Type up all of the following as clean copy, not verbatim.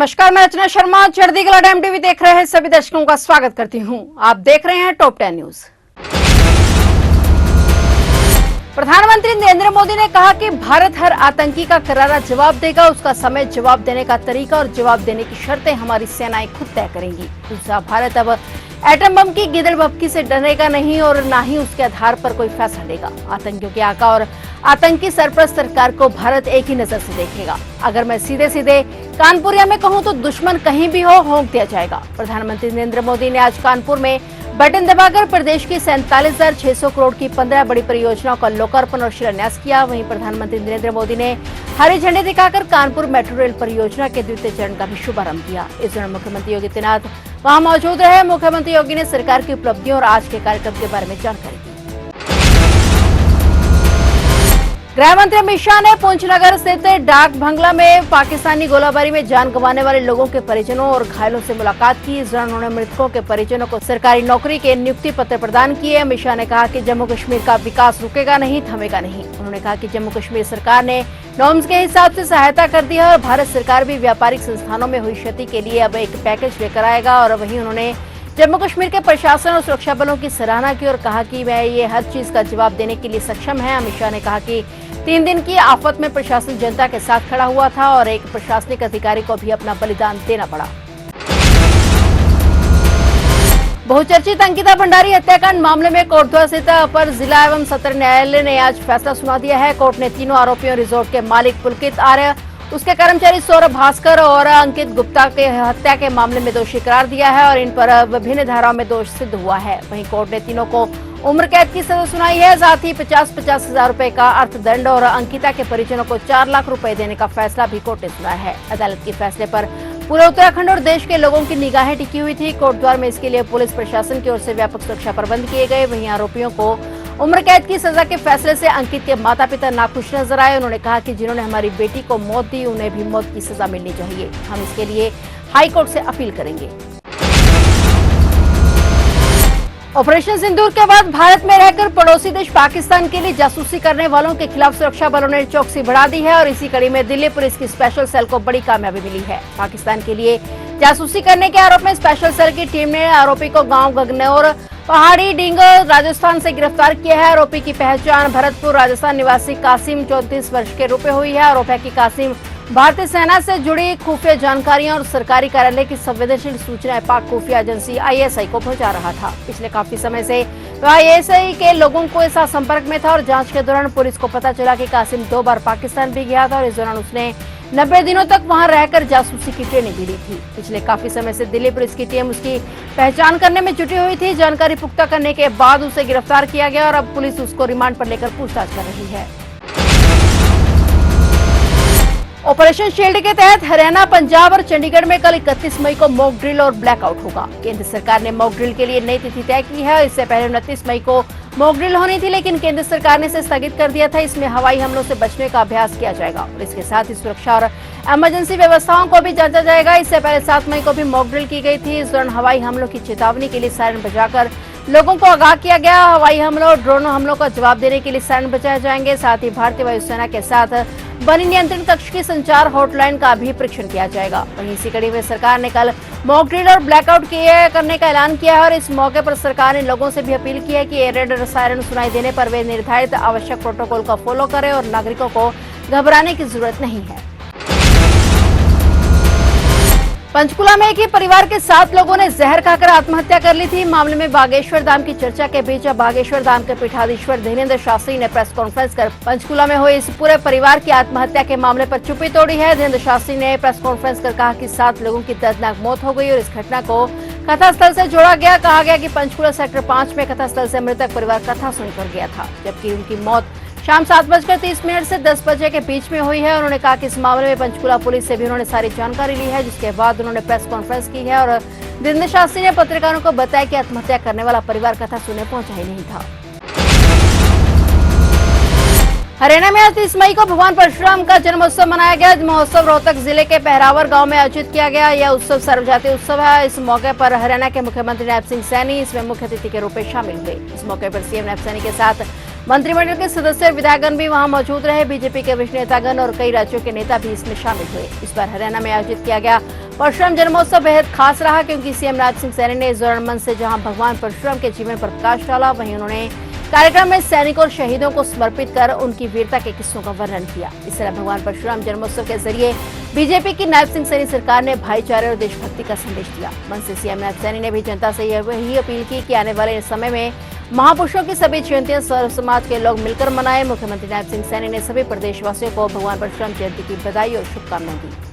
नमस्कार, मैं रचना शर्मा। चढ़ती कला टाइम टीवी देख रहे हैं सभी दर्शकों का स्वागत करती हूं। आप देख रहे हैं टॉप 10 न्यूज। प्रधानमंत्री नरेंद्र मोदी ने कहा कि भारत हर आतंकी का करारा जवाब देगा। उसका समय, जवाब देने का तरीका और जवाब देने की शर्तें हमारी सेनाएं खुद तय करेंगी। दूसरा, भारत अब एटम बम की गिदड़ भभकी से डरेगा नहीं और न ही उसके आधार पर कोई फैसला लेगा। आतंकियों के आका और आतंकी सरपरस्त सरकार को भारत एक ही नजर से देखेगा। अगर मैं सीधे सीधे कानपुरिया में कहूं तो दुश्मन कहीं भी हो, होंक दिया जाएगा। प्रधानमंत्री नरेंद्र मोदी ने आज कानपुर में बटन दबाकर प्रदेश की 47,600 करोड़ की 15 बड़ी परियोजनाओं का लोकार्पण और शिलान्यास किया। वहीं प्रधानमंत्री नरेंद्र मोदी ने हरी झंडी दिखाकर कानपुर मेट्रो रेल परियोजना के द्वितीय चरण का भी शुभारंभ किया। इस दौरान मुख्यमंत्री योगी आदित्यनाथ वहां मौजूद रहे। मुख्यमंत्री योगी ने सरकार की उपलब्धियों और आज के कार्यक्रम के बारे में जानकारी दी। गृह मंत्री अमित शाह ने पुंछ नगर स्थित डाक बंगला में पाकिस्तानी गोलाबारी में जान गंवाने वाले लोगों के परिजनों और घायलों से मुलाकात की। इस दौरान उन्होंने मृतकों के परिजनों को सरकारी नौकरी के नियुक्ति पत्र प्रदान किए। अमित शाह ने कहा कि जम्मू कश्मीर का विकास रुकेगा नहीं, थमेगा नहीं। उन्होंने कहा कि जम्मू कश्मीर सरकार ने नॉर्म्स के हिसाब से सहायता कर दी है और भारत सरकार भी व्यापारिक संस्थानों में हुई क्षति के लिए अब एक पैकेज लेकर आएगा। और वहीं उन्होंने जम्मू कश्मीर के प्रशासन और सुरक्षा बलों की सराहना की और कहा कि वह ये हर चीज का जवाब देने के लिए सक्षम है। अमित शाह ने कहा कि 3 दिन की आफत में प्रशासन जनता के साथ खड़ा हुआ था और एक प्रशासनिक अधिकारी को भी अपना बलिदान देना पड़ा। बहुचर्चित अंकिता भंडारी हत्याकांड मामले में कोटद्वार स्थित अपर जिला एवं सत्र न्यायालय ने आज फैसला सुना दिया है। कोर्ट ने तीनों आरोपियों, रिजॉर्ट के मालिक पुलकित आर्य, उसके कर्मचारी सौरभ भास्कर और अंकित गुप्ता के हत्या के मामले में दोषी करार दिया है और इन पर विभिन्न धाराओं में दोष सिद्ध हुआ है। वहीं कोर्ट ने तीनों को उम्र कैद की सजा सुनाई है। साथ ही 50-50 हजार रुपए का अर्थदंड और अंकिता के परिजनों को 4 लाख रुपए देने का फैसला भी कोर्ट ने सुनाया है। अदालत के फैसले पर पूरे उत्तराखंड और देश के लोगों की निगाहें टिकी हुई थी। कोटद्वार में इसके लिए पुलिस प्रशासन की ओर से व्यापक सुरक्षा प्रबंध किए गए। वहीं आरोपियों को उम्र कैद की सजा के फैसले से अंकित के माता पिता नाखुश नजर आए। उन्होंने कहा कि जिन्होंने हमारी बेटी को मौत दी, उन्हें भी मौत की सजा मिलनी चाहिए। हम इसके लिए हाईकोर्ट से अपील करेंगे। ऑपरेशन सिंदूर के बाद भारत में रहकर पड़ोसी देश पाकिस्तान के लिए जासूसी करने वालों के खिलाफ सुरक्षा बलों ने चौकसी बढ़ा दी है और इसी कड़ी में दिल्ली पुलिस की स्पेशल सेल को बड़ी कामयाबी मिली है। पाकिस्तान के लिए जासूसी करने के आरोप में स्पेशल सेल की टीम ने आरोपी को गांव गगनौर, पहाड़ी डिंग, राजस्थान से गिरफ्तार किया है। आरोपी की पहचान भरतपुर राजस्थान निवासी कासिम 34 वर्ष के रूप में हुई है। आरोप है कि कासिम भारतीय सेना से जुड़ी खुफिया जानकारियां और सरकारी कार्यालय की संवेदनशील सूचनाएं पाक खुफिया एजेंसी ISI को पहुंचा रहा था। पिछले काफी समय से वह ISI के लोगों के साथ संपर्क में था और जांच के दौरान पुलिस को पता चला कि कासिम 2 बार पाकिस्तान भी गया था और इस दौरान उसने 90 दिनों तक वहां रहकर जासूसी की ट्रेनिंग ली थी। पिछले काफी समय से दिल्ली पुलिस की टीम उसकी पहचान करने में जुटी हुई थी। जानकारी पुख्ता करने के बाद उसे गिरफ्तार किया गया और अब पुलिस उसको रिमांड पर लेकर पूछताछ कर रही है। ऑपरेशन शील्ड के तहत हरियाणा, पंजाब और चंडीगढ़ में कल 31 मई को मॉक ड्रिल और ब्लैकआउट होगा। केंद्र सरकार ने मॉक ड्रिल के लिए नई तिथि तय की है। इससे पहले 29 मई को मॉक ड्रिल होनी थी, लेकिन केंद्र सरकार ने इसे स्थगित कर दिया था। इसमें हवाई हमलों से बचने का अभ्यास किया जाएगा और इसके साथ ही सुरक्षा और इमरजेंसी व्यवस्थाओं को भी जांचा जाएगा। इससे पहले 7 मई को भी मॉक ड्रिल की गई थी। इस दौरान हवाई हमलों की चेतावनी के लिए सायरन बजाकर लोगों को आगाह किया गया। हवाई हमलों और ड्रोन हमलों का जवाब देने के लिए सायरन बजाए जाएंगे। साथ ही भारतीय वायुसेना के साथ बनी नियंत्रण कक्ष की संचार हॉटलाइन का भी परीक्षण किया जाएगा। वहीं इसी कड़ी में सरकार ने कल मॉक ड्रिल और ब्लैकआउट करने का ऐलान किया है और इस मौके पर सरकार ने लोगों से भी अपील की है कि एयर रेड सायरन सुनाई देने पर वे निर्धारित आवश्यक प्रोटोकॉल का फॉलो करें और नागरिकों को घबराने की जरूरत नहीं है। पंचकुला में एक ही परिवार के 7 लोगों ने जहर खाकर आत्महत्या कर ली थी। मामले में बागेश्वर धाम की चर्चा के बीच अब बागेश्वर धाम के पीठाधीश्वर धीरेन्द्र शास्त्री ने प्रेस कॉन्फ्रेंस कर पंचकुला में हुई इस पूरे परिवार की आत्महत्या के मामले पर चुप्पी तोड़ी है। धीरेन्द्र शास्त्री ने प्रेस कॉन्फ्रेंस कर कहा कि 7 लोगों की दर्दनाक मौत हो गई और इस घटना को कथास्थल से जोड़ा गया। कहा गया कि पंचकुला सेक्टर 5 में कथास्थल से मृतक परिवार कथा सुनकर गया था, जबकि उनकी मौत शाम 7:30 से 10 बजे के बीच में हुई है। उन्होंने कहा कि इस मामले में पंचकुला पुलिस से भी उन्होंने सारी जानकारी ली है, जिसके बाद उन्होंने प्रेस कॉन्फ्रेंस की है और धीरेन्द्र शास्त्री ने पत्रकारों को बताया कि आत्महत्या करने वाला परिवार कथा सुनने पहुंचा ही नहीं था। हरियाणा में आज 30 मई को भगवान परशुराम का जन्मोत्सव मनाया गया। महोत्सव रोहतक जिले के पहरावर गांव में आयोजित किया गया। यह उत्सव सर्वजातीय उत्सव है। इस मौके पर हरियाणा के मुख्यमंत्री नैब सिंह सैनी इसमें मुख्य अतिथि के रूप में शामिल हुए। इस मौके पर सीएम नैब सैनी के साथ मंत्रिमंडल के सदस्य और विधायकगण भी वहां मौजूद रहे। बीजेपी के वरिष्ठ नेतागण और कई राज्यों के नेता भी इसमें शामिल हुए। इस बार हरियाणा में आयोजित किया गया परशुराम जन्मोत्सव बेहद खास रहा क्योंकि सीएम राज सिंह सैनी ने इस दौरान मंच से जहां भगवान परशुराम के जीवन पर प्रकाश डाला, वहीं उन्होंने कार्यक्रम में सैनिकों और शहीदों को समर्पित कर उनकी वीरता के किस्सों का वर्णन किया। इस तरह भगवान परशुराम जन्मोत्सव के जरिए बीजेपी की नायब सिंह सैनी सरकार ने भाईचारे और देशभक्ति का संदेश दिया। मंच से सीएम नायब सैनी ने भी जनता से यही अपील की कि आने वाले समय में महापुरुषों की सभी जयंतियां सर्व समाज के लोग मिलकर मनाएं। मुख्यमंत्री नायब सिंह सैनी ने सभी प्रदेशवासियों को भगवान परशुराम जयंती की बधाई और शुभकामनाएं दी।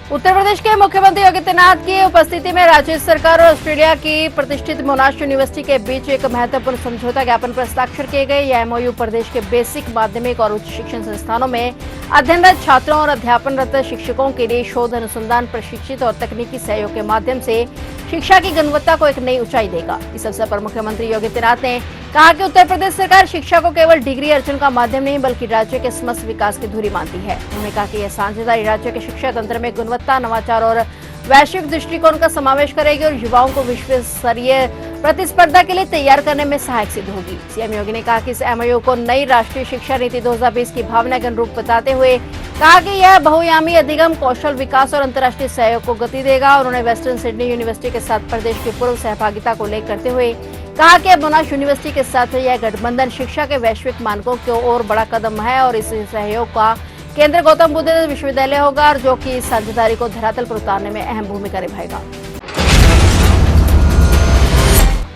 उत्तर प्रदेश के मुख्यमंत्री योगी आदित्यनाथ की उपस्थिति में राज्य सरकार और ऑस्ट्रेलिया की प्रतिष्ठित मोनाश यूनिवर्सिटी के बीच एक महत्वपूर्ण समझौता ज्ञापन पर हस्ताक्षर किए गए। यह एमओयू प्रदेश के बेसिक, माध्यमिक और उच्च शिक्षण संस्थानों में अध्ययनरत छात्रों और अध्यापनरत शिक्षकों के लिए शोध, अनुसंधान, प्रशिक्षित और तकनीकी सहयोग के माध्यम से शिक्षा की गुणवत्ता को एक नई ऊंचाई देगा। इस अवसर पर मुख्यमंत्री योगी आदित्यनाथ ने कहा कि उत्तर प्रदेश सरकार शिक्षा को केवल डिग्री अर्जन का माध्यम नहीं बल्कि राज्य के समस्त विकास की धुरी मानती है। उन्होंने कहा कि यह साझेदारी राज्य के शिक्षा तंत्र में गुणवत्ता, नवाचार और वैश्विक दृष्टिकोण का समावेश करेगी और युवाओं को विश्व स्तरीय प्रतिस्पर्धा के लिए तैयार करने में सहायक सिद्ध होगी। सीएम योगी ने कहा कि इस एमओयू को नई राष्ट्रीय शिक्षा नीति 2020 की भावना के अनुरूप बताते हुए कहा कि यह बहुआयामी अधिगम, कौशल विकास और अंतर्राष्ट्रीय सहयोग को गति देगा। उन्होंने वेस्टर्न सिडनी यूनिवर्सिटी के साथ प्रदेश की पूर्व सहभागिता को उल्लेख करते हुए कहा कि मोनाश यूनिवर्सिटी के साथ यह गठबंधन शिक्षा के वैश्विक मानकों की ओर बड़ा कदम है और इस सहयोग का केंद्र गौतम बुद्ध विश्वविद्यालय होगा और जो कि इस साझेदारी को धरातल पर उतारने में अहम भूमिका निभाएगा।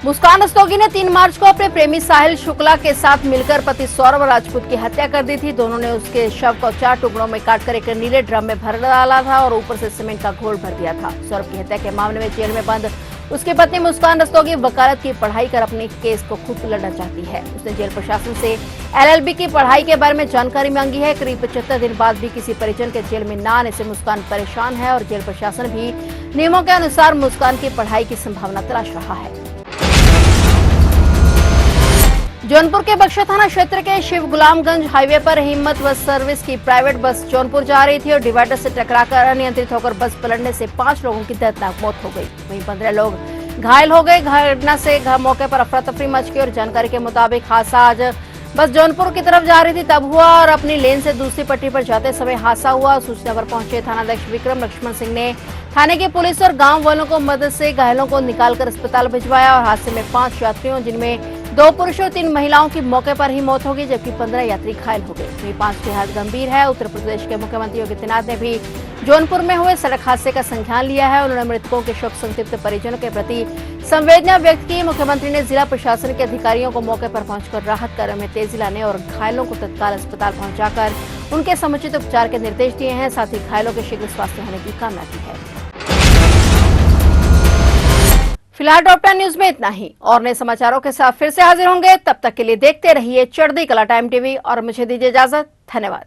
मुस्कान रस्तोगी ने 3 मार्च को अपने प्रेमी साहिल शुक्ला के साथ मिलकर पति सौरभ राजपूत की हत्या कर दी थी। दोनों ने उसके शव को 4 टुकड़ों में काटकर एक नीले ड्रम में भर डाला था और ऊपर से सीमेंट का घोल भर दिया था। सौरभ की हत्या के मामले में जेल में बंद उसकी पत्नी मुस्कान रस्तोगी वकालत की पढ़ाई कर अपने केस को खुद लड़ना चाहती है। उसने जेल प्रशासन से एलएलबी की पढ़ाई के बारे में जानकारी मांगी है। करीब 75 दिन बाद भी किसी परिजन के जेल में न आने से मुस्कान परेशान है और जेल प्रशासन भी नियमों के अनुसार मुस्कान की पढ़ाई की संभावना तलाश रहा है। जौनपुर के बक्सर थाना क्षेत्र के शिव गुलामगंज हाईवे पर हिम्मत बस सर्विस की प्राइवेट बस जौनपुर जा रही थी और डिवाइडर से टकराकर अनियंत्रित होकर बस पलटने से 5 लोगों की दर्दनाक मौत हो गई। वहीं 15 लोग घायल हो गए। घटना से मौके पर अफरा तफरी मच गई और जानकारी के मुताबिक हादसा आज बस जौनपुर की तरफ जा रही थी तब हुआ और अपनी लेन से दूसरी पट्टी पर जाते समय हादसा हुआ। सूचना पर पहुंचे थानाध्यक्ष विक्रम लक्ष्मण सिंह ने थाने की पुलिस और गांव वालों को मदद से घायलों को निकालकर अस्पताल भिजवाया और हादसे में 5 यात्रियों जिनमें 2 पुरुषों और 3 महिलाओं की मौके पर ही मौत हो गई जबकि 15 यात्री घायल हो गए। वहीं 5 की हालत गंभीर है। उत्तर प्रदेश के मुख्यमंत्री योगी आदित्यनाथ ने भी जौनपुर में हुए सड़क हादसे का संज्ञान लिया है। उन्होंने मृतकों के शोक संतप्त परिजनों के प्रति संवेदना व्यक्त की। मुख्यमंत्री ने जिला प्रशासन के अधिकारियों को मौके पर पहुंचकर राहत कार्य में तेजी लाने और घायलों को तत्काल अस्पताल पहुंचाकर उनके समुचित उपचार के निर्देश दिए हैं। साथ ही घायलों के शीघ्र स्वास्थ्य होने की कामना की है। फिलहाल टॉप 10 न्यूज में इतना ही और नए समाचारों के साथ फिर से हाजिर होंगे। तब तक के लिए देखते रहिए चढ़ती कला टाइम टीवी और मुझे दीजिए इजाजत। धन्यवाद।